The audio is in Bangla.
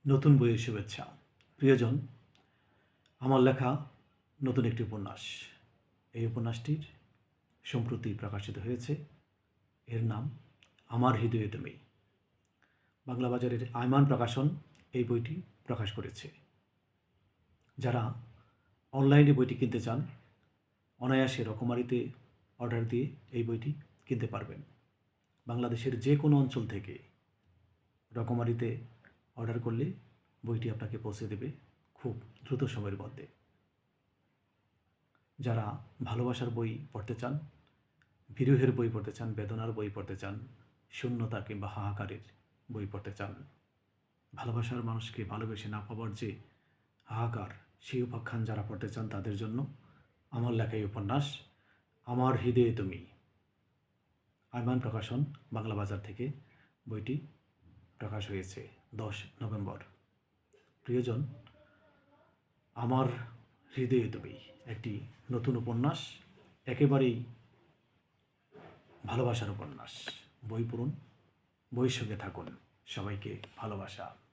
নতুন বইয়ের শুভেচ্ছা। প্রিয়জন, আমার লেখা নতুন একটি উপন্যাস। এই উপন্যাসটির সম্প্রতি প্রকাশিত হয়েছে। এর নাম আমার হৃদয়ে তুমি। বাংলা বাজারের আয়মান প্রকাশন এই বইটি প্রকাশ করেছে। যারা অনলাইনে বইটি কিনতে চান, অনায়াসে রকমারিতে অর্ডার দিয়ে এই বইটি কিনতে পারবেন। বাংলাদেশের যে কোনো অঞ্চল থেকে রকমারিতে অর্ডার করলে বইটি আপনাকে পৌঁছে দেবে খুব দ্রুত সময়ের মধ্যে। যারা ভালোবাসার বই পড়তে চান, বিরহের বই পড়তে চান, বেদনার বই পড়তে চান, শূন্যতা কিংবা হাহাকারের বই পড়তে চান, ভালোবাসার মানুষকে ভালোবেসে না পাওয়ার যে হাহাকার, সেই উপাখ্যান যারা পড়তে চান তাদের জন্য আমার লেখা এই উপন্যাস আমার হৃদয়ে তুমি। আয়মান প্রকাশন, বাংলা বাজার থেকে বইটি প্রকাশ হয়েছে 10 নভেম্বর। প্রিয়জন, আমার হৃদয়ে তুমি একটি নতুন উপন্যাস, একেবারেই ভালোবাসার উপন্যাস। বই পড়ুন, বইয়ের সঙ্গে থাকুন। সবাইকে ভালোবাসা।